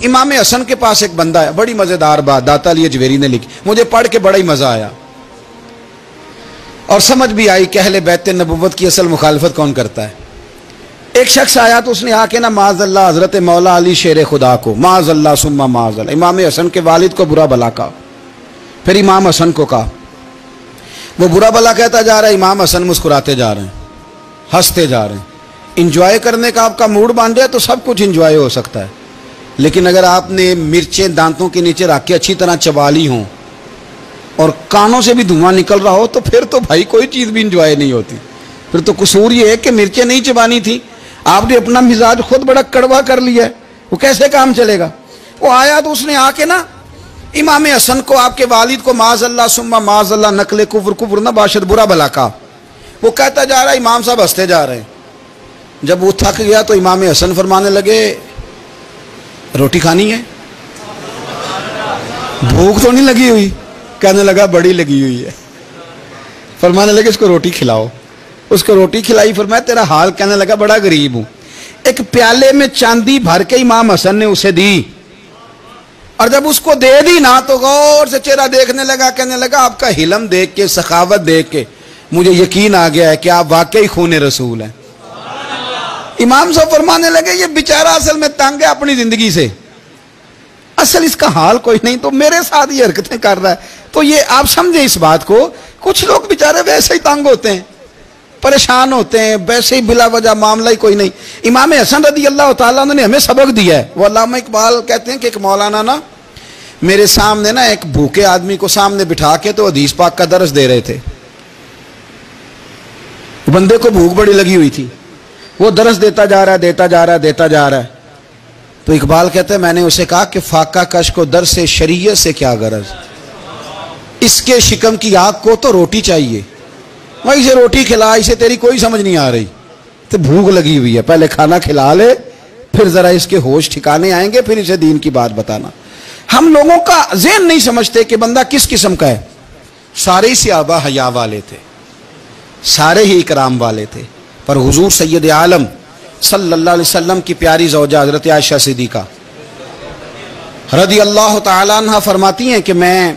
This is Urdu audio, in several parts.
امام حسن کے پاس ایک بندہ ہے, بڑی مزیدار بات داتا علی اجویری نے لکھی, مجھے پڑھ کے بڑا ہی مزہ آیا اور سمجھ بھی آئی کہ اہل بیت نبوت کی اصل مخالفت کون کرتا ہے. ایک شخص آیا تو اس نے آ کے نا معاذ اللہ حضرت مولا علی شیر خدا کو, معاذ اللہ ثم معاذ اللہ, امام حسن کے والد کو برا بلا کہا. پھر امام حسن کو کہا, وہ برا بلا کہتا جا رہا ہے, امام حسن مسکراتے جا رہے ہیں, ہنستے جا رہے ہیں. انجوائے کرنے کا آپ کا موڈ بن جائے تو سب کچھ انجوائے ہو سکتا ہے, لیکن اگر آپ نے مرچیں دانتوں کے نیچے رکھ کے اچھی طرح چبا لی ہوں اور کانوں سے بھی دھواں نکل رہا ہو تو پھر تو بھائی کوئی چیز بھی انجوائے نہیں ہوتی. پھر تو قصور یہ ہے کہ مرچیں نہیں چبانی تھی, آپ نے اپنا مزاج خود بڑا کڑوا کر لیا ہے, وہ کیسے کام چلے گا. وہ آیا تو اس نے آ کے نا امام حسن کو, آپ کے والد کو معاذ اللہ ثم معاذ اللہ نقل کفر نہ باشد برا بلا کہا. وہ کہتا جا رہا ہے, امام صاحب ہنستے جا رہے ہیں. جب وہ تھک گیا تو امام حسن فرمانے لگے, روٹی کھانی ہے, بھوک تو نہیں لگی ہوئی. کہنے لگا بڑی لگی ہوئی ہے. فرمانے لگے اس کو روٹی کھلاؤ. اس کو روٹی کھلائی. فرمایا تیرا حال؟ کہنے لگا بڑا غریب ہوں. ایک پیالے میں چاندی بھر کے امام حسن نے اسے دی, اور جب اس کو دے دی نا تو غور سے چہرہ دیکھنے لگا. کہنے لگا آپ کا حلم دیکھ کے, سخاوت دیکھ کے مجھے یقین آ گیا ہے کہ آپ واقعی خون رسول ہیں. امام صاحب فرمانے لگے یہ بیچارہ اصل میں تنگ ہے اپنی زندگی سے, اصل اس کا حال کوئی نہیں, تو میرے ساتھ یہ حرکتیں کر رہا ہے. تو یہ آپ سمجھیں اس بات کو, کچھ لوگ بیچارے ویسے ہی تنگ ہوتے ہیں, پریشان ہوتے ہیں, ویسے ہی بلا وجہ معاملہ ہی کوئی نہیں. امام حسن رضی اللہ تعالیٰ عنہ نے ہمیں سبق دیا ہے. وہ علامہ اقبال کہتے ہیں کہ ایک مولانا نا میرے سامنے نا ایک بھوکے آدمی کو سامنے بٹھا کے تو حدیث پاک کا درس دے رہے تھے. بندے کو بھوک بڑی لگی ہوئی تھی, وہ درس دیتا جا رہا ہے. تو اقبال کہتے ہیں میں نے اسے کہا کہ فاقہ کش کو درس شریعت سے کیا غرض, اس کے شکم کی آگ کو تو روٹی چاہیے. میں اسے روٹی کھلا, اسے تیری کوئی سمجھ نہیں آ رہی, تو بھوک لگی ہوئی ہے, پہلے کھانا کھلا لے, پھر ذرا اس کے ہوش ٹھکانے آئیں گے, پھر اسے دین کی بات بتانا. ہم لوگوں کا ذہن نہیں سمجھتے کہ بندہ کس قسم کا ہے. سارے صحابہ حیا والے تھے, سارے ہی اکرام والے تھے, پر حضور سید عالم صلی اللہ علیہ وسلم کی پیاری زوجہ حضرت عائشہ صدیقہ رضی اللہ تعالیٰ عنہ فرماتی ہیں کہ میں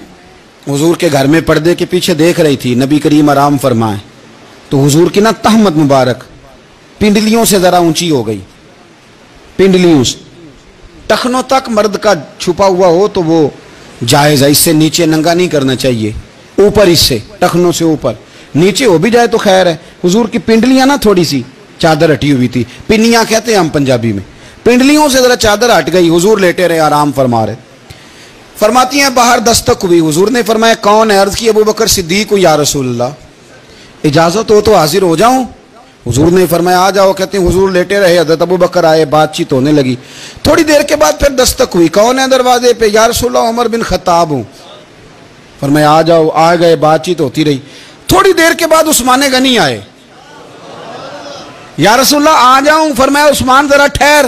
حضور کے گھر میں پردے کے پیچھے دیکھ رہی تھی, نبی کریم آرام فرمائے, تو حضور کی نا تہمت مبارک پنڈلیوں سے ذرا اونچی ہو گئی. پنڈلیوں سے ٹخنوں تک مرد کا چھپا ہوا ہو تو وہ جائز ہے, اس سے نیچے ننگا نہیں کرنا چاہیے, اوپر اس سے ٹخنوں سے اوپر, نیچے ہو بھی جائے تو خیر ہے. حضور کی پنڈلیاں نا تھوڑی سی چادر ہٹی ہوئی تھی, پنیاں کہتے ہیں ہم پنجابی میں, پنڈلیوں سے ذرا چادر ہٹ گئی. حضور لیٹے رہے, آرام فرما رہے. فرماتی ہیں باہر دستک ہوئی, حضور نے فرمایا کون ہے؟ عرض کی ابو بکر صدیق یا رسول اللہ, اجازت ہو تو حاضر ہو جاؤں؟ حضور نے فرمایا آ جاؤ. کہتے ہیں حضور لیٹے رہے, حضرت ابو بکر آئے, بات چیت ہونے لگی. تھوڑی دیر کے بعد پھر دستک ہوئی, کون ہے دروازے پہ؟ یا رسول اللہ عمر بن خطاب ہوں. فرمایا آ جاؤ. آ گئے, بات چیت ہوتی رہی. تھوڑی دیر کے بعد عثمان غنی آئے, یا رسول اللہ آ جاؤں؟ فرمایا عثمان ذرا ٹھہر.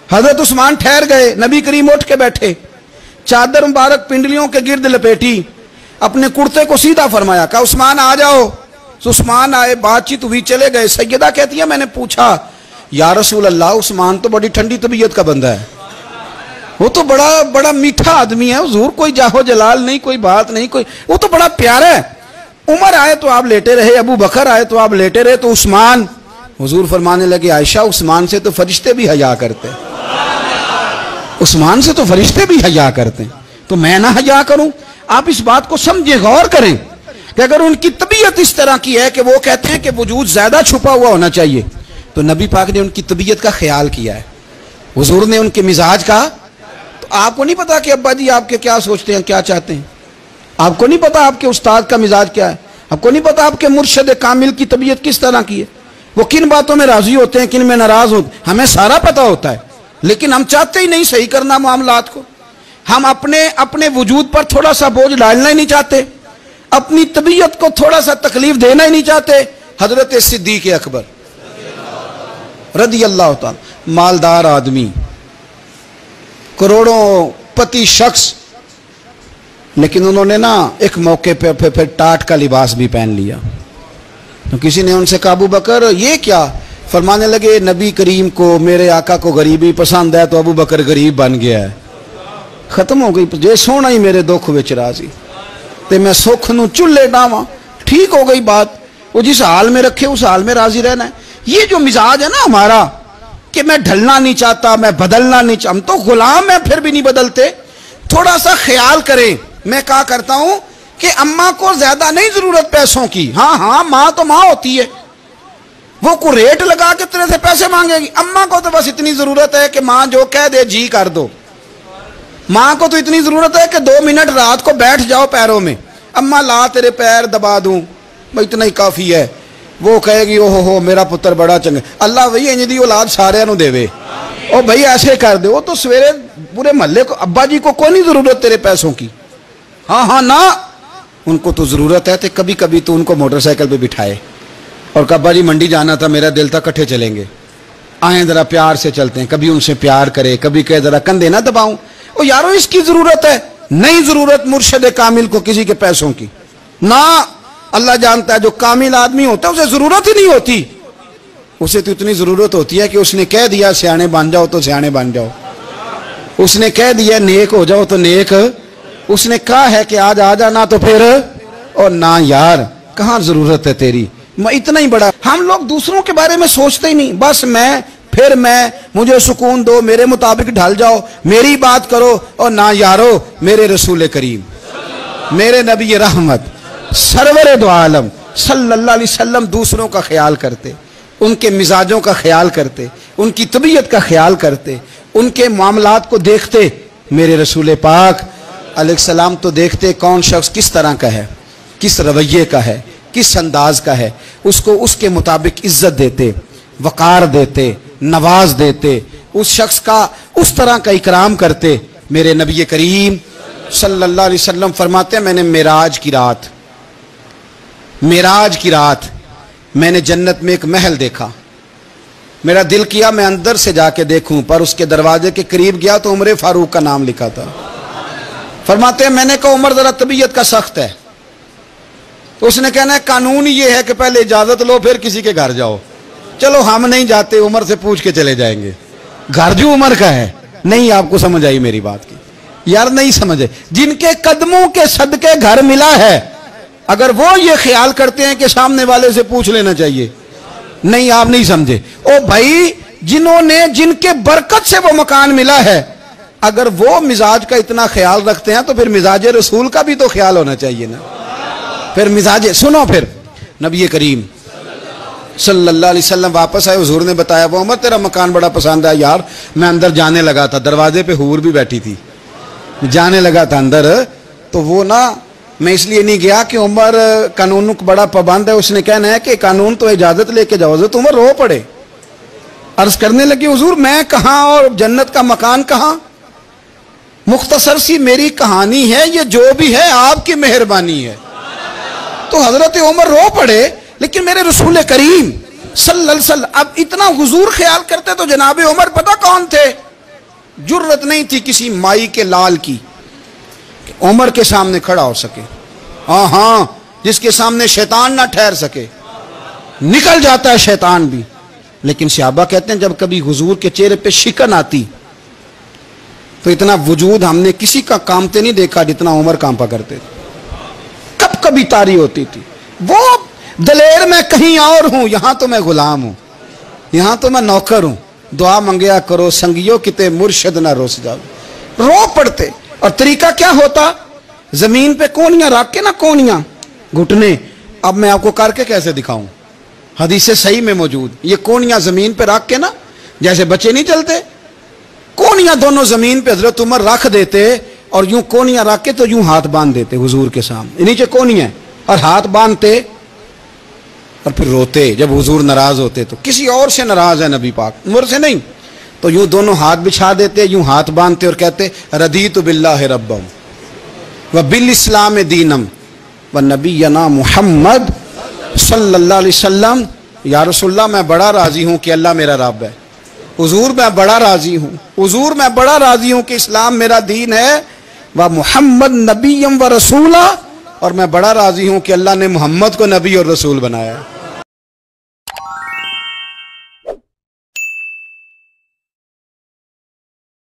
حضرت عثمان ٹھہر گئے. نبی کریم اٹھ کے بیٹھے, چادر مبارک پنڈلیوں کے گرد لپیٹی, اپنے کرتے کو سیدھا فرمایا, کہا عثمان آ جاؤ. عثمان آئے, بات چیت ہوئی, چلے گئے. سیدہ کہتی ہے میں نے پوچھا یا رسول اللہ عثمان تو بڑی ٹھنڈی طبیعت کا بندہ ہے, وہ تو بڑا میٹھا آدمی ہے, حضور کوئی جاہو جلال نہیں, کوئی بات نہیں, کوئی, وہ تو بڑا پیارا ہے. عمر آئے تو آپ لیٹے رہے, ابو بکر آئے تو آپ لیٹے رہے, تو عثمان؟ حضور فرمانے لگے عائشہ عثمان سے تو فرشتے بھی حیا کرتے, عثمان سے تو فرشتے بھی حیا کرتے ہیں, تو میں نہ حیا کروں؟ آپ اس بات کو سمجھے, غور کریں کہ اگر ان کی طبیعت اس طرح کی ہے کہ وہ کہتے ہیں کہ وجود زیادہ چھپا ہوا ہونا چاہیے, تو نبی پاک نے ان کی طبیعت کا خیال کیا ہے, حضور نے ان کے مزاج کا. تو آپ کو نہیں پتا کہ ابا جی آپ کے کیا سوچتے ہیں, کیا چاہتے ہیں؟ آپ کو نہیں پتا آپ کے استاد کا مزاج کیا ہے؟ آپ کو نہیں پتا آپ کے مرشد کامل کی طبیعت کس طرح کی ہے, وہ کن باتوں میں راضی ہوتے ہیں, کن میں ناراض ہوتے ہیں؟ ہمیں سارا پتا ہوتا ہے, لیکن ہم چاہتے ہی نہیں صحیح کرنا معاملات کو. ہم اپنے وجود پر تھوڑا سا بوجھ ڈالنا ہی نہیں چاہتے, اپنی طبیعت کو تھوڑا سا تکلیف دینا ہی نہیں چاہتے. حضرت صدیق اکبر رضی اللہ تعالی, مالدار آدمی, کروڑوں پتی شخص, لیکن انہوں نے نا ایک موقع پہ ٹاٹ کا لباس بھی پہن لیا. تو کسی نے ان سے کہا ابو بکر یہ کیا؟ فرمانے لگے نبی کریم کو میرے آقا کو غریبی پسند ہے تو ابو بکر غریب بن گیا ہے. ختم ہو گئی. جے سونا ہی میرے دکھ وچ راضی تے میں سکھ نو چلے ڈاواں. ٹھیک ہو گئی بات. وہ جس حال میں رکھے اس حال میں راضی رہنا ہے. یہ جو مزاج ہے نا ہمارا کہ میں ڈھلنا نہیں چاہتا, میں بدلنا نہیں چاہتا, ہم تو غلام ہیں پھر بھی نہیں بدلتے. تھوڑا سا خیال کریں. میں کہا کرتا ہوں کہ اماں کو زیادہ نہیں ضرورت پیسوں کی. ہاں ماں تو ماں ہوتی ہے, وہ کو ریٹ لگا کے تیرے سے پیسے مانگے گی. اماں کو تو بس اتنی ضرورت ہے کہ ماں جو کہہ دے جی کر دو. ماں کو تو اتنی ضرورت ہے کہ 2 منٹ رات کو بیٹھ جاؤ پیروں میں, اماں لا تیرے پیر دبا دوں, اتنا ہی کافی ہے. وہ کہے گی او ہو میرا پتر بڑا چنگا. اللہ وہی انج دی اولاد سارے نو دے وے. او بھائی ایسے کر دے. وہ تو سویرے پورے محلے کو ابا جی کو کوئی نہیں ضرورت تیرے پیسوں کی. ہاں نا, ان کو تو ضرورت ہے. تو کبھی کبھی تو ان کو موٹر سائیکل پہ بٹھائے اور کہ ابا جی منڈی جانا تھا, میرا دل تھا کٹھے چلیں گے, آئیں ذرا پیار سے چلتے ہیں. کبھی ان سے پیار کرے, کبھی کہے ذرا کندھے نہ دباؤں. او یارو اس کی ضرورت ہے. نہیں ضرورت مرشد کامل کو کسی کے پیسوں کی. نہ, اللہ جانتا ہے جو کامل آدمی ہوتا ہے اسے ضرورت ہی نہیں ہوتی. اسے تو اتنی ضرورت ہوتی ہے کہ اس نے کہہ دیا سیانے بن جاؤ تو سیانے بن جاؤ. اس نے کہہ دیا نیک ہو جاؤ تو نیک. اس نے کہا ہے کہ آج آ جانا تو پھر, اور نہ یار کہاں ضرورت ہے تیری. میں اتنا ہی بڑا. ہم لوگ دوسروں کے بارے میں سوچتے ہی نہیں. بس میں مجھے سکون دو, میرے مطابق ڈھل جاؤ, میری بات کرو. اور نہ یارو, میرے رسول کریم, میرے نبی رحمت سرور دو عالم صلی اللہ علیہ وسلم دوسروں کا خیال کرتے, ان کے مزاجوں کا خیال کرتے, ان کی طبیعت کا خیال کرتے, ان کے معاملات کو دیکھتے. میرے رسول پاک علیہ السلام تو دیکھتے کون شخص کس طرح کا ہے, کس رویے کا ہے, کس انداز کا ہے, اس کو اس کے مطابق عزت دیتے, وقار دیتے, نواز دیتے, اس شخص کا اس طرح کا اکرام کرتے. میرے نبی کریم صلی اللہ علیہ وسلم فرماتے ہیں میں نے معراج کی رات میں نے جنت میں ایک محل دیکھا. میرا دل کیا میں اندر سے جا کے دیکھوں, پر اس کے دروازے کے قریب گیا تو عمر فاروق کا نام لکھا تھا. فرماتے ہیں میں نے کہا عمر ذرا طبیعت کا سخت ہے. تو اس نے کہنا ہے قانون یہ ہے کہ پہلے اجازت لو پھر کسی کے گھر جاؤ. چلو ہم نہیں جاتے, عمر سے پوچھ کے چلے جائیں گے. گھر جو عمر کا ہے. نہیں آپ کو سمجھ آئی میری بات کی یار, نہیں سمجھے. جن کے قدموں کے صدقے گھر ملا ہے, اگر وہ یہ خیال کرتے ہیں کہ سامنے والے سے پوچھ لینا چاہیے, نہیں آپ نہیں سمجھے. او بھائی جن کے برکت سے وہ مکان ملا ہے, اگر وہ مزاج کا اتنا خیال رکھتے ہیں تو پھر مزاج رسول کا بھی تو خیال ہونا چاہیے نا. پھر مزاج سنو. پھر نبی کریم صلی اللہ علیہ وسلم واپس آئے. حضور نے بتایا وہ عمر تیرا مکان بڑا پسند ہے. یار میں اندر جانے لگا تھا, دروازے پہ حور بھی بیٹھی تھی, جانے لگا تھا اندر, تو وہ نا میں اس لیے نہیں گیا کہ عمر قانون کو بڑا پابند ہے. اس نے کہنا ہے کہ قانون تو اجازت لے کے جاؤ. حضرت عمر رو پڑے, عرض کرنے لگی حضور میں کہاں اور جنت کا مکان کہاں. مختصر سی میری کہانی ہے, یہ جو بھی ہے آپ کی مہربانی ہے. تو حضرت عمر رو پڑے. لیکن میرے رسول کریم صلی اللہ علیہ وسلم اب اتنا حضور خیال کرتے تو جناب عمر پتہ کون تھے. جرت نہیں تھی کسی مائی کے لال کی کہ عمر کے سامنے کھڑا ہو سکے. ہاں جس کے سامنے شیطان نہ ٹھہر سکے, نکل جاتا ہے شیطان بھی. لیکن صحابہ کہتے ہیں جب کبھی حضور کے چہرے پہ شکن آتی تو اتنا وجود ہم نے کسی کا کامتے نہیں دیکھا جتنا عمر کانپا کرتے تھے. کبھی تاری ہوتی تھی. وہ دلیر میں کہیں اور ہوں, یہاں تو میں غلام ہوں, یہاں تو میں نوکر ہوں. دعا منگیا کرو سنگیو کتے مرشد نہ روس جاؤ. رو پڑتے. اور طریقہ کیا ہوتا, زمین پہ کونیاں رکھ کے نا, کونیاں گھٹنے. اب میں آپ کو کر کے کیسے دکھاؤں, حدیث صحیح میں موجود. یہ کونیاں زمین پہ رکھ کے نا, جیسے بچے نہیں چلتے, کونیاں دونوں زمین پہ حضرت عمر رکھ دیتے اور یوں کونیاں رکھ کے تو یوں ہاتھ باندھ دیتے حضور کے سامنے, نیچے کونیاں اور ہاتھ باندھتے اور پھر روتے. جب حضور ناراض ہوتے تو کسی اور سے ناراض ہے نبی پاک, عمر سے نہیں, تو یوں دونوں ہاتھ بچھا دیتے, یوں ہاتھ باندھتے اور کہتے رضیت باللہ ربم وبالاسلام دینم ونبینا محمد صلی اللہ علیہ وسلم. یا رسول اللہ میں بڑا راضی ہوں کہ اللہ میرا رب ہے. حضور میں بڑا راضی ہوں, حضور میں بڑا راضی ہوں کہ اسلام میرا دین ہے. و محمد نبیم و رسولہ, اور میں بڑا راضی ہوں کہ اللہ نے محمد کو نبی اور رسول بنایا.